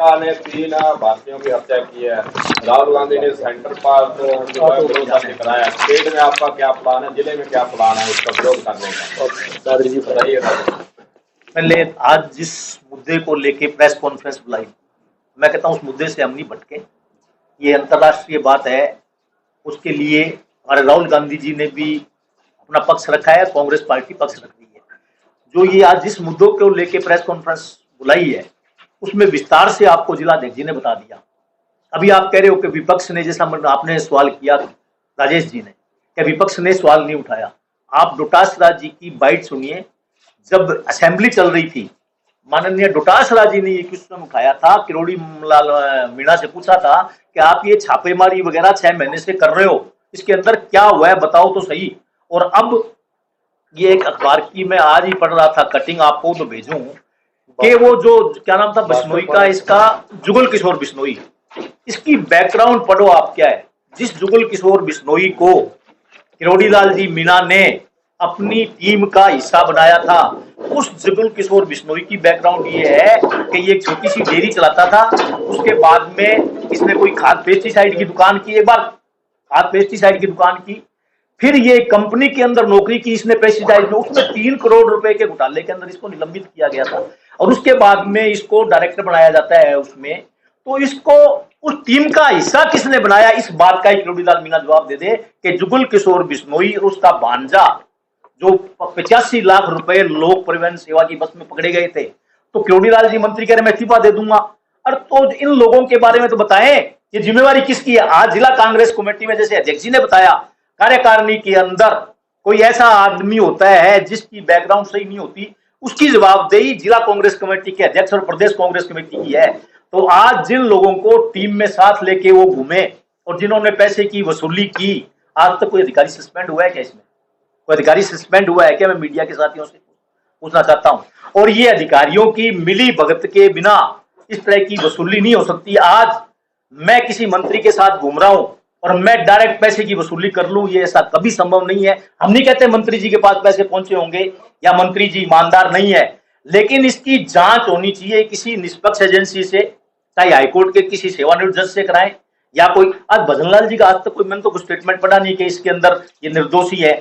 शाह ने 3 भारतीयों की हत्या की है। राहुल गांधी ने सेंटर पार्क जो है विरोध कराया। स्टेट में आपका क्या प्लान है, जिले में क्या प्लान है उसका विरोध करने का? जी बताइए। पहले आज जिस मुद्दे को लेके प्रेस कॉन्फ्रेंस बुलाई, मैं कहता हूं उस मुद्दे से हम नहीं भटके। ये अंतर्राष्ट्रीय बात है, उसके लिए हमारे राहुल गांधी जी ने भी अपना पक्ष रखा है, कांग्रेस पार्टी पक्ष रख रही है। जो ये आज जिस मुद्दों को लेके प्रेस कॉन्फ्रेंस बुलाई है, उसमें विस्तार से आपको जिलाध्यक्ष जी ने बता दिया। अभी आप कह रहे हो कि विपक्ष ने, जैसा आपने सवाल किया राजेश जी ने, कि विपक्ष ने सवाल नहीं उठाया। आप डोटासरा जी की बाइट सुनिए। जब असेंबली चल रही थी, माननीय डोटासरा जी ने ये क्वेश्चन उठाया था, किरोड़ी लाल मीणा से पूछा था कि आप ये छापेमारी वगैरह 6 महीने से कर रहे हो, इसके अंदर क्या हुआ है बताओ तो सही। और अब ये एक अखबार की मैं आज ही पढ़ रहा था, कटिंग आपको तो भेजूं, कि वो जो क्या नाम था बिश्नोई का, इसका जुगल किशोर बिश्नोई, इसकी बैकग्राउंड पढ़ो आप क्या है। जिस जुगल किशोर बिश्नोई को किरोड़ी लाल जी मीणा ने अपनी टीम का हिस्सा बनाया था, उस जुगल किशोर बिश्नोई की बैकग्राउंड ये है कि ये एक छोटी सी डेयरी चलाता था। उसके बाद में इसने कोई खाद पेस्टिसाइड की दुकान की, एक बार खाद पेस्टिसाइड की दुकान की, फिर ये कंपनी के अंदर नौकरी की इसने पेस्टिसाइड में, उसमें 3 करोड़ रुपए के घोटाले के अंदर इसको निलंबित किया गया था। और उसके बाद में इसको डायरेक्टर बनाया जाता है उसमें। तो इसको उस टीम का हिस्सा किसने बनाया, इस बात का किरोड़ी लाल मीणा जवाब दे दे कि जुगल किशोर बिश्नोई और उसका भांजा, जो 85 लाख रुपए लोक परिवहन सेवा की बस में पकड़े गए थे। तो किरोड़ी लाल जी मंत्री कह रहे मैं इस्तीफा दे दूंगा। और तो इन लोगों के बारे में तो बताएं, ये जिम्मेवारी किसकी है। आज जिला कांग्रेस कमेटी में जैसे अध्यक्ष जी ने बताया, कार्यकारिणी के अंदर कोई ऐसा आदमी होता है जिसकी बैकग्राउंड सही नहीं होती, उसकी जवाबदेही जिला कांग्रेस कमेटी के अध्यक्ष और प्रदेश कांग्रेस कमेटी की है। तो आज जिन लोगों को टीम में साथ लेके वो घूमे और जिन्होंने पैसे की वसूली की, आज तक कोई अधिकारी सस्पेंड हुआ है क्या? इसमें कोई अधिकारी सस्पेंड हुआ है क्या? मैं मीडिया के साथियों से पूछना चाहता हूं। और ये अधिकारियों की मिली भगत के बिना इस तरह की वसूली नहीं हो सकती। आज मैं किसी मंत्री के साथ घूम रहा हूं और मैं डायरेक्ट पैसे की वसूली कर लूं, ये ऐसा कभी संभव नहीं है। हम नहीं कहते मंत्री जी के पास पैसे पहुंचे होंगे या मंत्री जी ईमानदार नहीं है, लेकिन इसकी जांच होनी चाहिए किसी निष्पक्ष एजेंसी से, चाहे हाईकोर्ट के किसी सेवानिवृत्त जज से कराएं या कोई। आज भजनलाल जी का आज तक कोई, मैंने तो कुछ स्टेटमेंट पढ़ा नहीं कि इसके अंदर ये निर्दोषी है।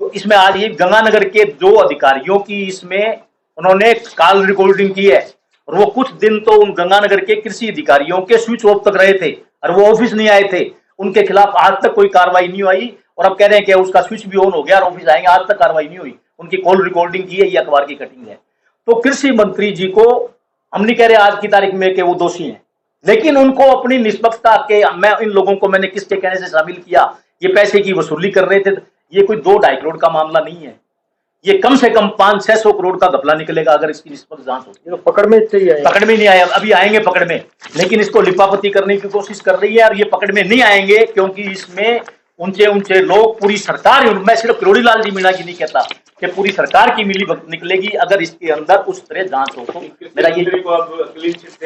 तो इसमें आज ये गंगानगर के 2 अधिकारियों की इसमें उन्होंने कॉल रिकॉर्डिंग की है, और वो कुछ दिन तो उन गंगानगर के कृषि अधिकारियों के स्विच ऑफ तक रहे थे और वो ऑफिस नहीं आए थे। उनके खिलाफ आज तक कोई कार्रवाई नहीं हुई और अब कह रहे हैं कि उसका स्विच भी ऑन हो गया और ऑफिस आएंगे, आज तक कार्रवाई नहीं हुई। उनकी कॉल रिकॉर्डिंग की है, ये अखबार की कटिंग है। तो कृषि मंत्री जी को हम नहीं कह रहे आज की तारीख में कि वो दोषी हैं, लेकिन उनको अपनी निष्पक्षता के, मैं इन लोगों को मैंने किसके कहने से शामिल किया, ये पैसे की वसूली कर रहे थे। ये कोई 2-2.5 करोड़ का मामला नहीं है, ये कम से कम 500-600 करोड़ का घपला निकलेगा अगर इसकी निष्पक्ष जांच होती है। पकड़ में पकड़ में नहीं आया, अभी आएंगे पकड़ में, लेकिन इसको लिपापति करने की कोशिश कर रही है और ये पकड़ में नहीं आएंगे क्योंकि इसमें ऊंचे ऊंचे लोग, पूरी सरकार, मैं सिर्फ किरोड़ी लाल जी मीणा की नहीं कहता कि पूरी सरकार की मिली भगत निकलेगी अगर इसके अंदर उस तरह जांच हो। तो मेरा ये,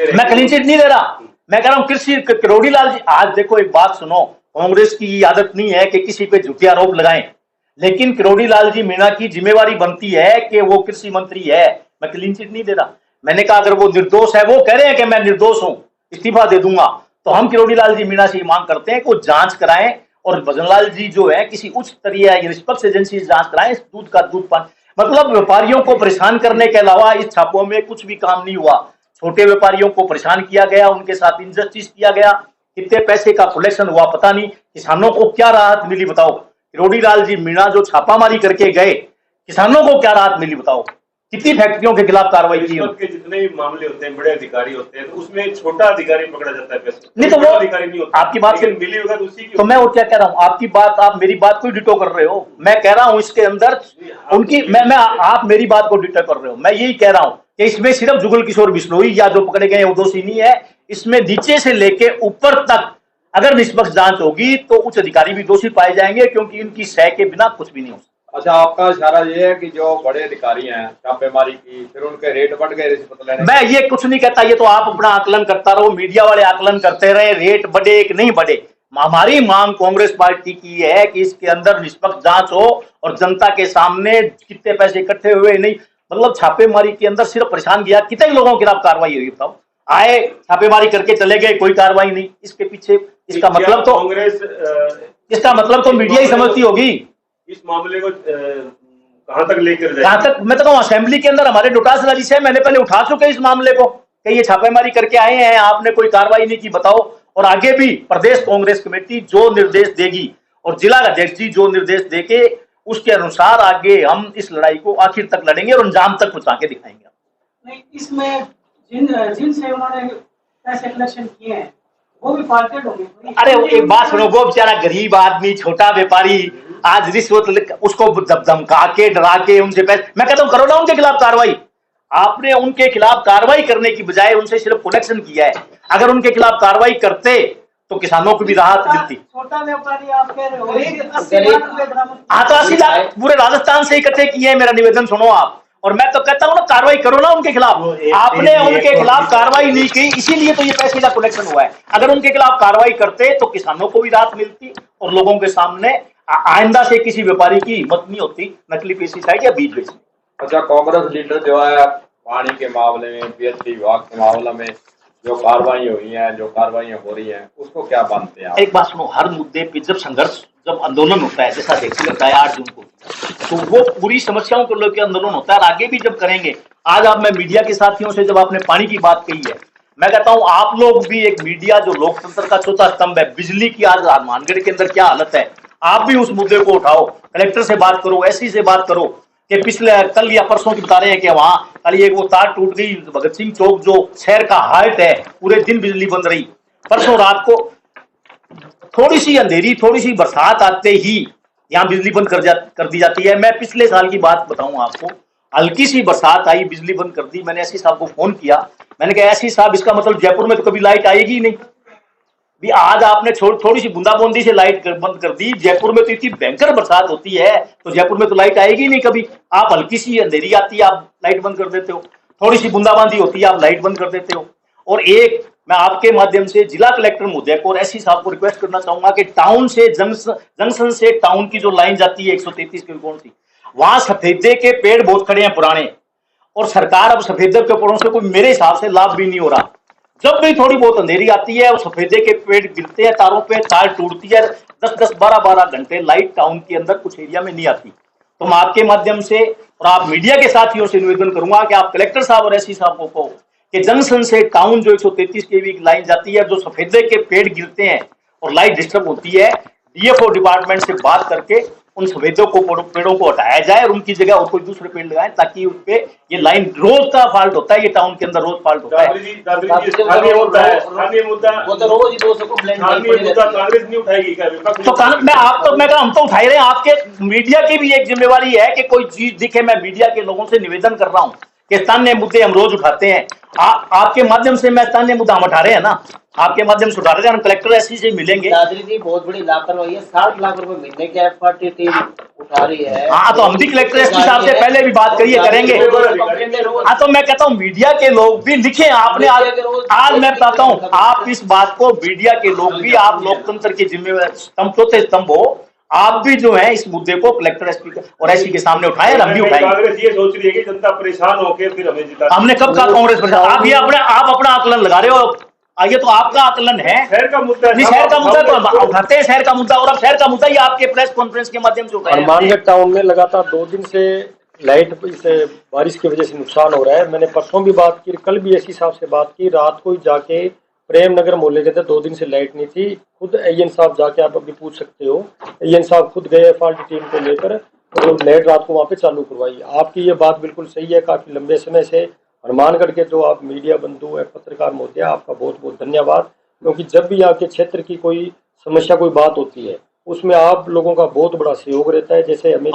मैं क्लीन चिट नहीं दे रहा, मैं कह रहा हूँ कृषि किरोड़ी लाल जी। आज देखो एक बात सुनो, कांग्रेस की आदत नहीं है कि किसी पे झूठे आरोप लगाएं, लेकिन किरोड़ी लाल जी मीणा की जिम्मेवारी बनती है कि वो कृषि मंत्री है। मैं क्लीन चिट नहीं दे रहा, मैंने कहा अगर वो निर्दोष है, वो कह रहे हैं कि मैं निर्दोष हूं, इस्तीफा दे दूंगा, तो हम किरोड़ी लाल जी मीणा से मांग करते हैं कि वो जांच कराएं और भजनलाल जी जो है किसी उच्च स्तरीय निष्पक्ष एजेंसी से जांच कराएं। दूध का दूध पान, मतलब व्यापारियों को परेशान करने के अलावा इस छापों में कुछ भी काम नहीं हुआ। छोटे व्यापारियों को परेशान किया गया, उनके साथ इनजस्टिस किया गया, कितने पैसे का कलेक्शन हुआ पता नहीं, किसानों को क्या राहत मिली बताओ। किरोड़ी लाल जी मीणा जो छापामारी करके गए, किसानों को क्या राहत मिली बताओ, कितनी फैक्ट्रियों के खिलाफ कार्रवाई की। जितने भी मामले होते हैं, बड़े अधिकारी होते हैं, तो उसमें छोटा अधिकारी पकड़ा जाता है, नहीं तो वो अधिकारी नहीं होता। आपकी बात से मिली होगा तो उसी की। तो मैं वो क्या कह रहा हूँ, आपकी बात, आप मेरी बात को डिटो कर रहे हो। मैं कह रहा हूँ इसके अंदर उनकी, मैं आप मेरी बात को डिटो कर रहे हो। मैं यही कह रहा हूँ कि इसमें सिर्फ जुगल किशोर बिश्नोई या जो पकड़े गए वो दोषी नहीं है, इसमें नीचे से लेके ऊपर तक अगर निष्पक्ष जांच होगी तो उच्च अधिकारी भी दोषी पाए जाएंगे, क्योंकि इनकी सह के बिना कुछ भी नहीं हो सकता। अच्छा, आपका इशारा ये है कि जो बड़े अधिकारी हैं छापेमारी की, फिर उनके रेट बढ़ गए रिश्वत लेने। मैं ये कुछ नहीं कहता, ये तो आप अपना आकलन करता रहो, मीडिया वाले आकलन करते रहे, रेट बढ़े कि नहीं बढ़े। हमारी मांग कांग्रेस पार्टी की है कि इसके अंदर निष्पक्ष जांच हो और जनता के सामने कितने पैसे इकट्ठे हुए नहीं, मतलब छापेमारी के अंदर सिर्फ परेशान किया, कितने लोगों के खिलाफ कार्रवाई हुई बताओ। आए छापेमारी करके चले गए, कोई कार्रवाई नहीं। इसके पीछे इसका मतलब तो कांग्रेस इसका मतलब तो मीडिया ही समझती होगी। इस मामले को कहां तक लेकर जाए? कहां तक? मैं तो कहूं असेंबली के अंदर हमारे डोटास राजी से मैंने पहले उठा चुके इस मामले को कि ये छापेमारी करके आए हैं, आपने कोई कार्रवाई नहीं की, बताओ। और आगे भी प्रदेश कांग्रेस कमेटी जो निर्देश देगी और जिला अध्यक्ष जी जो निर्देश देके उसके अनुसार आगे हम इस लड़ाई को आखिर तक लड़ेंगे और अंजाम तक पहुंचा के दिखाएंगे। नहीं, इसमें जिनसे उन्होंने पैसे कलेक्शन किए हैं वो भी फाल्टेड होंगे। अरे एक बात सुनो, वो बेचारा गरीब आदमी, छोटा व्यापारी, आज रिश्वत उसको धमका के डरा के उनसे पैसे, मैं कहता हूं करो ना उनके खिलाफ कार्रवाई। आपने उनके खिलाफ कार्रवाई करने की बजाय उनसे सिर्फ कलेक्शन किया है। अगर उनके खिलाफ कार्रवाई करते तो किसानों को भी राहत मिलती। छोटा व्यापारी आप कह रहे हो 80 लाख रुपए बरामद। हाँ तो 80 लाख पूरे राजस्थान से इकट्ठे किए हैं। मेरा निवेदन सुनो आप, और मैं तो कहता हूँ ना कार्रवाई करो ना उनके खिलाफ। आपने उनके खिलाफ कार्रवाई नहीं की, इसीलिए तो ये पैसे का कलेक्शन हुआ है। अगर उनके खिलाफ कार्रवाई करते तो किसानों को भी राहत मिलती और लोगों के सामने आइंदा से किसी व्यापारी की हिम्मत नहीं होती नकली पेस्टिसाइड या बीज बेचने। अच्छा, कांग्रेस लीडर जो है पानी के मामले में, पीएचडी विभाग के मामले में जो कार्रवाई हुई है, जो कार्रवाई हो रही है, उसको क्या मानते हैं आप? एक बात सुनो, हर मुद्दे पे जब संघर्ष, जब आंदोलन होता है, जैसा देखने लगता है 8 जून को, तो वो पूरी समस्याओं को लेकर आंदोलन होता है और आगे भी जब करेंगे। आज आप, मैं मीडिया के साथियों से जब आपने पानी की बात कही है, मैं कहता हूं आप लोग भी एक मीडिया जो लोकतंत्र का चौथा स्तंभ है, बिजली की आज हनुमानगढ़ के अंदर क्या हालत है, आप भी उस मुद्दे को उठाओ, कलेक्टर से बात करो, एससी से बात करो कि पिछले कल या परसों की बता रहे हैं कि वहां कल एक वो तार टूट गई, भगत सिंह चौक जो शहर का हार्ट है, पूरे दिन बिजली बंद रही। परसों रात को थोड़ी सी अंधेरी, थोड़ी सी बरसात आते ही यहाँ बिजली बंद कर दी जाती है। मैं पिछले साल की बात बताऊं आपको, हल्की सी बरसात आई, बिजली बंद कर दी। मैंने एससी साहब को फोन किया, मैंने कहा एससी साहब इसका मतलब जयपुर में तो कभी लाइट आएगी ही नहीं। भी आज आपने थोड़ी सी बूंदाबूंदी से लाइट बंद कर दी, जयपुर में तो इतनी भयंकर बरसात होती है तो जयपुर में तो लाइट आएगी नहीं कभी। आप हल्की सी अंधेरी आती है आप लाइट बंद कर देते हो, थोड़ी सी बूंदाबांदी होती है आप लाइट बंद कर देते हो। और एक मैं आपके माध्यम से जिला कलेक्टर महोदय को और एससी साहब को रिक्वेस्ट करना चाहूंगा कि टाउन से जंक्शन से टाउन की जो लाइन जाती है 133 की कौन सी, वहां सफेदे के पेड़ बहुत खड़े हैं पुराने, और सरकार अब सफेदे के पेड़ों से कोई मेरे हिसाब से लाभ भी नहीं हो रहा। जब भी थोड़ी बहुत अंधेरी आती है और सफेदे के पेड़ गिरते हैं, तारों पे तार टूटती है, 10-10, 12-12 घंटे लाइट टाउन के अंदर कुछ एरिया में नहीं आती। तो मैं आपके माध्यम से और आप मीडिया के साथियों से निवेदन करूंगा कि आप कलेक्टर साहब और एससी साहब को कहो कि जंक्शन से टाउन जो 133 केवी की लाइन जाती है, जो सफेदे के पेड़ गिरते हैं और लाइट डिस्टर्ब होती है, डीएफओ डिपार्टमेंट से बात करके उन सफेदों को, पेड़ों को हटाया जाए और उनकी जगह और कोई दूसरे पेड़ लगाएं, ताकि उस पे ये लाइन रोज का फॉल्ट होता है, ये टाउन के अंदर रोज फॉल्ट होता है। स्थानीय मुद्दा वो तो रोज ही 200 कंप्लेंट कांग्रेस नहीं उठाएगी क्या? तो मैं हम तो उठाए रहे हैं। आपके मीडिया की भी एक जिम्मेवारी है कि कोई चीज दिखे। मैं मीडिया के लोगों से निवेदन कर रहा हूँ कि स्थानीय मुद्दे हम रोज उठाते हैं। आपके माध्यम से मैं स्थानीय मुद्दा हम उठा रहे हैं ना, आपके माध्यम से उठा रहे हैं। हम कलेक्टर एससी से मिलेंगे। दादरी जी बहुत बड़ी लापरवाही है, 60 लाख रुपए महीने की एफआरटी टीम उठा रही है। हाँ तो हम भी कलेक्टर एसपी साहब से पहले भी बात करिए, करेंगे। हाँ तो मैं कहता हूँ मीडिया के लोग भी लिखे। आपने आज मैं बताता हूँ, आप इस बात को मीडिया के लोग भी, आप लोकतंत्र के जिम्मेवार स्तंभ, चौथे स्तंभ हो, आप भी जो है इस मुद्दे को कलेक्टर एसपी और एससी के सामने उठाए, हम भी उठाएंगे। कांग्रेस ये सोच रही है कि जनता परेशान होकर फिर हमें जिता। हमने कब कहा कांग्रेस परेशान? आप ये आप अपना आकलन लगा रहे हो, आइए तो आपका आकलन है। शहर का मुद्दा, शहर का मुद्दा तो उठाते हैं, शहर का मुद्दा, और अब शहर का मुद्दा ही आपके प्रेस कॉन्फ्रेंस के माध्यम से उठाया। हनुमानगढ़ टाउन में लगातार 2 दिन से लाइट से बारिश की वजह से नुकसान हो रहा है। मैंने परसों भी बात की, कल भी एससी साहब से बात की, रात को ही जाके प्रेम नगर मोहल्ले के थे, 2 दिन से लाइट नहीं थी। खुद एएन साहब जाके आप अभी पूछ सकते हो, एएन साहब खुद गए फॉल्ट टीम को लेकर और लाइट रात को वहाँ पे चालू करवाई। आपकी ये बात बिल्कुल सही है। काफी लंबे समय से हनुमानगढ़ के जो आप मीडिया बंधु है, पत्रकार महोदय, आपका बहुत बहुत धन्यवाद, क्योंकि जब भी आपके क्षेत्र की कोई समस्या, कोई बात होती है, उसमें आप लोगों का बहुत बड़ा सहयोग रहता है। जैसे हमें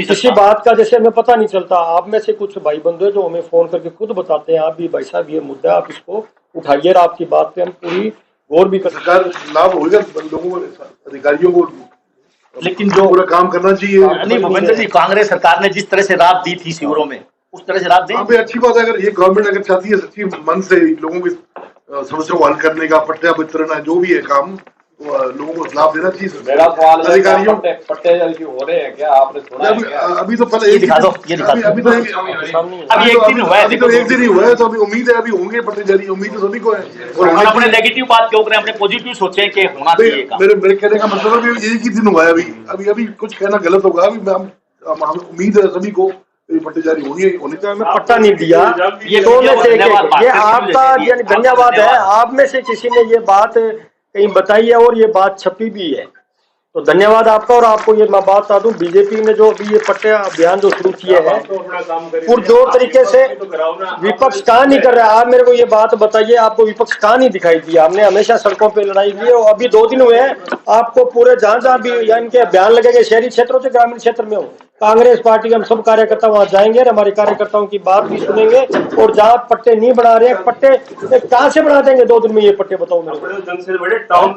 किसी बात का जैसे हमें पता नहीं चलता, आप में से कुछ भाई बंधु है जो हमें फोन करके खुद बताते हैं, आप भी भाई साहब ये मुद्दा आप इसको उठाइए, और आपकी बात पे हम पूरी गौर भी कर। सरकार लाभ होगा लोगों को, अधिकारियों को, लेकिन जो पूरा काम करना चाहिए। नहीं भूपेंद्र जी, कांग्रेस सरकार ने जिस तरह से राहत दी थी शिविरों में, उस तरह से राहत दें। अच्छी बात है। अगर ये गवर्नमेंट अगर चाहती है सच्ची मन से लोगों की समस्या को हल करने का, पट्टा वितरण है, जो भी है काम, लोगों को लाभ देना चाहिए सर। मेरा सवाल है, अधिकारियों पट्टे इशू हो रहे हैं क्या, आपने सुना है क्या? अभी तो पहले ये दिखा दो, ये दिखा दो। अभी तो अभी एक दिन हुआ है, अभी तो एक दिन ही हुआ है, तो अभी उम्मीद है अभी होंगे पट्टे जारी, उम्मीद तो सभी को है। और अपने नेगेटिव बात क्यों करें, अपने पॉजिटिव सोचें कि होना चाहिए काम। मेरे कहने का मतलब है कि एक ही दिन हुआ है, अभी कुछ कहना गलत होगा। अभी हम उम्मीद है सभी को पट्टे जारी होने चाहिए। मैं पट्टा नहीं दिया, ये दो में से एक है। ये आपका यानी धन्यवाद है, आप में से किसी ने ये बात कहीं बताई है और ये बात छपी भी है, तो धन्यवाद आपका। और आपको ये मैं बात बता दूं, बीजेपी ने जो अभी ये पट्टे अभियान जो शुरू किए हैं जो तरीके से विपक्ष कहाँ नहीं कर रहा है, आप मेरे को ये बात बताइए, आपको विपक्ष कहाँ नहीं दिखाई दिया? हमने हमेशा सड़कों पे लड़ाई की है और अभी 2 दिन हुए हैं, आपको पूरे जहां भी इनके अभियान लगेंगे, शहरी क्षेत्रों से ग्रामीण क्षेत्र में हो, कांग्रेस पार्टी के हम सब कार्यकर्ता वहां जाएंगे और हमारे कार्यकर्ताओं की बात भी सुनेंगे। और जहाँ पट्टे नहीं बना रहे हैं, पट्टे कहाँ से बना देंगे 2 दिन में ये पट्टे, बताओ मेरे को।